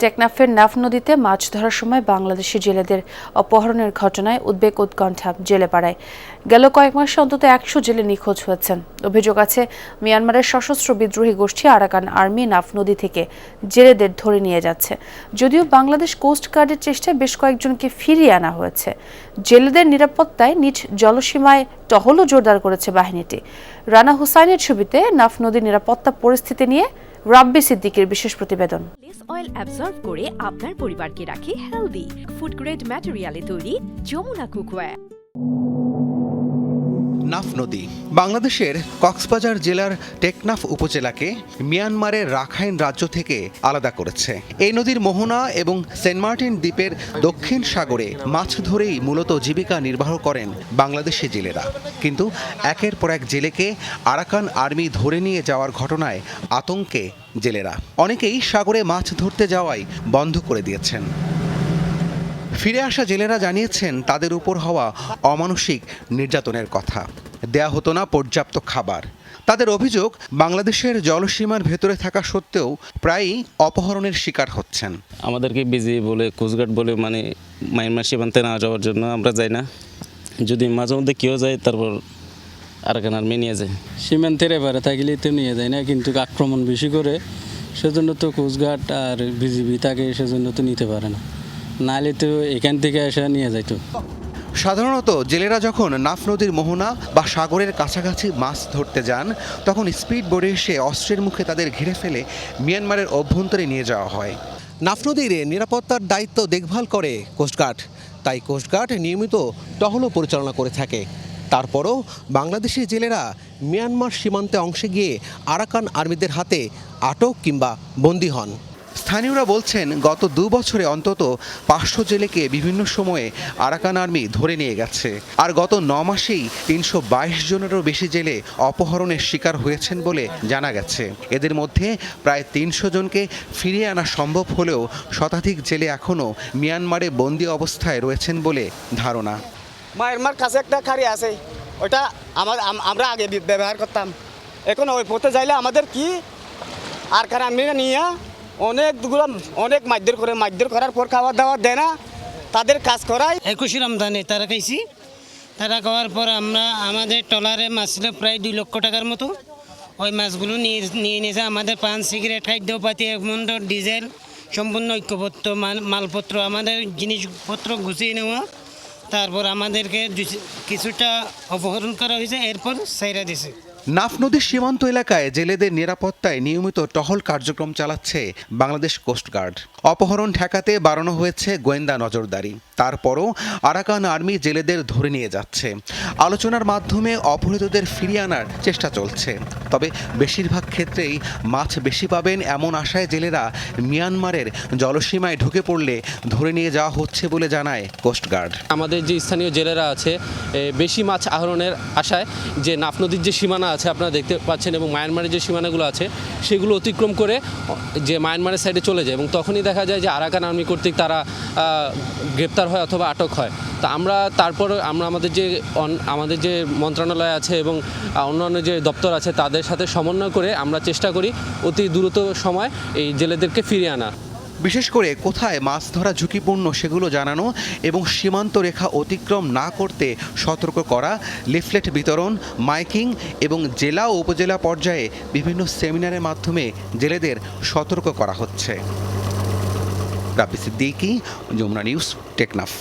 টেকনাফের নাফ নদীতে মাছ ধরার সময় বাংলাদেশি জেলেদের অপহরণের ঘটনায় উদ্বেগ উৎকণ্ঠা জেলেপাড়ায়। গেল কয়েক মাসে অন্তত 100 জেলে নিখোঁজ হয়েছেন। অভিযোগ আছে মিয়ানমারের সশস্ত্র বিদ্রোহী গোষ্ঠী আরাকান আর্মি নাফ নদী থেকে জেলেদের ধরে নিয়ে যাচ্ছে। যদিও বাংলাদেশ কোস্ট গার্ডের চেষ্টায় বেশ কয়েকজনকে ফিরিয়ে আনা হয়েছে। জেলেদের নিরাপত্তায় নিজ জলসীমায় টহলও জোরদার করেছে বাহিনীটি। রানা হুসাইনের ছবিতে নাফ নদীর নিরাপত্তা পরিস্থিতি নিয়ে রাব্বি সিদ্দিকের বিশেষ প্রতিবেদন। অয়েল অ্যাবজর্ব করে আপনার পরিবারকে রাখে হেলদি। ফুড গ্রেড ম্যাটেরিয়ালে তৈরি যমুনা কুকওয়্যার। নাফ নদী বাংলাদেশের কক্সবাজার জেলার টেকনাফ উপজেলাকে মিয়ানমারের রাখাইন রাজ্য থেকে আলাদা করেছে। এই নদীর মোহনা এবং সেন্ট মার্টিন দ্বীপের দক্ষিণ সাগরে মাছ ধরেই মূলত জীবিকা নির্বাহ করেন বাংলাদেশি জেলেরা। কিন্তু একের পর এক জেলেকে আরাকান আর্মি ধরে নিয়ে যাওয়ার ঘটনায় আতঙ্কে জেলেরা অনেকেই সাগরে মাছ ধরতে যাওয়াই বন্ধ করে দিয়েছেন। ফিরে আসা জেলেরা জানিয়েছেন তাদের উপর হওয়া অমানসিক নির্যাতনের কথা। দেয়া হতো না পর্যাপ্ত খাবার। তাদের অভিযোগ বাংলাদেশের জলসীমার ভেতরে থাকা সত্ত্বেও প্রায়ই অপহরণের শিকার হচ্ছেন। আমাদেরকে বিজি বলে কোস্টগার্ড বলে মায়ানমার সীমান্তে না যাওয়ার জন্য আমরা যাই না। যদি মাঝে মধ্যে কেউ যায় তারপর আরাকান আর্মি নিয়ে যায়। সীমান্তের এবারে থাকলে তো নিয়ে যায় না, কিন্তু আক্রমণ বেশি করে সেজন্য তো কোস্টগার্ড আর বিজিবি তাকে সেজন্য তো নিতে পারে না, নাহলে তো এখান থেকে এসে নিয়ে যাইতো। সাধারণত জেলেরা যখন নাফ নদীর মোহনা বা সাগরের কাছাকাছি মাছ ধরতে যান তখন স্পিড বোটে এসে অস্ত্রের মুখে তাদের ঘিরে ফেলে মিয়ানমারের অভ্যন্তরে নিয়ে যাওয়া হয়। নাফ নদীর নিরাপত্তার দায়িত্ব দেখভাল করে কোস্টগার্ড, তাই কোস্টগার্ড নিয়মিত টহলও পরিচালনা করে থাকে। তারপরও বাংলাদেশি জেলেরা মিয়ানমার সীমান্তে অংশে গিয়ে আরাকান আর্মিদের হাতে আটক কিংবা বন্দী হন। স্থানীয়রা বলছেন গত 2 বছরে অন্তত 500 জেলেকে বিভিন্ন সময়ে আরাকান আর্মি ধরে নিয়ে গেছে। আর গত 9 মাসেই 322 জনেরও বেশি জেলে অপহরণের শিকার হয়েছেন বলে জানা গেছে। এদের মধ্যে প্রায় 300 জনকে ফিরিয়ে আনা সম্ভব হলেও শতাধিক জেলে এখনও মিয়ানমারে বন্দী অবস্থায় রয়েছেন বলে ধারণা। মায়ানমার কাছে একটা খাড়ি আছে, ওটা আমরা আগে ব্যবহার করতাম। এখন ওই পথে যাইলে আমাদের কি আরাকান আর্মিরা নিয়ে অনেক মারধর করার পর খাওয়া দাওয়া দেয় না, তাদের কাজ করায়। 21 রমজানে তারা খাইছি। তারা খাওয়ার পর আমরা আমাদের ট্রলারে মাছ ছিল প্রায় 2 লক্ষ টাকার মতো। ওই মাছগুলো নিয়ে নিয়েছে। আমাদের পান, সিগারেট, খাদ্যপাতি, ডিজেল, সম্পূর্ণ ঐক্যপত্র মালপত্র, আমাদের জিনিসপত্র গুছিয়ে নেওয়া। তারপর আমাদেরকে কিছুটা অপহরণ করা হয়েছে, এরপর ছাইরা দিয়েছে। নাফ নদীর সীমান্ত এলাকায় জেলেদের নিরাপত্তায় নিয়মিত টহল কার্যক্রম চালাচ্ছে বাংলাদেশ কোস্টগার্ড। অপহরণ ঠেকাতে বাড়ানো হয়েছে গোয়েন্দা নজরদারি। তারপরও আরাকান আর্মি জেলেদের ধরে নিয়ে যাচ্ছে। আলোচনার মাধ্যমে অপহৃতদের ফিরিয়ে আনার চেষ্টা চলছে। তবে বেশিরভাগ ক্ষেত্রেই মাছ বেশি পাবেন এমন আশায় জেলেরা মিয়ানমারের জলসীমায় ঢুকে পড়লে ধরে নিয়ে যাওয়া হচ্ছে বলে জানায় কোস্টগার্ড। আমাদের যে স্থানীয় জেলেরা আছে বেশি মাছ আহরণের আশায় যে নাফ নদীর যে সীমানা আছে আপনারা দেখতে পাচ্ছেন এবং মায়ানমারের যে সীমানাগুলো আছে সেগুলো অতিক্রম করে যে মায়ানমারের সাইডে চলে যায় এবং তখনই দেখা যায় যে আরাকান আর্মি কর্তৃক তারা গ্রেপ্তার হয় অথবা আটক হয়। তা আমরা আমাদের যে মন্ত্রণালয় আছে এবং অন্যান্য যে দপ্তর আছে তাদের সাথে সমন্বয় করে আমরা চেষ্টা করি অতি দ্রুত সময় এই জেলেদেরকে ফিরিয়ে আনা। বিশেষ করে কোথায় মাছ ধরা ঝুঁকিপূর্ণ সেগুলো জানানো এবং সীমান্ত রেখা অতিক্রম না করতে সতর্ক করা, লিফলেট বিতরণ, মাইকিং এবং জেলা ও উপজেলা পর্যায়ে বিভিন্ন সেমিনারের মাধ্যমে জেলেদের সতর্ক করা হচ্ছে। রাব্বি সিদ্দিকী, যমুনা নিউজ, টেকনাফ।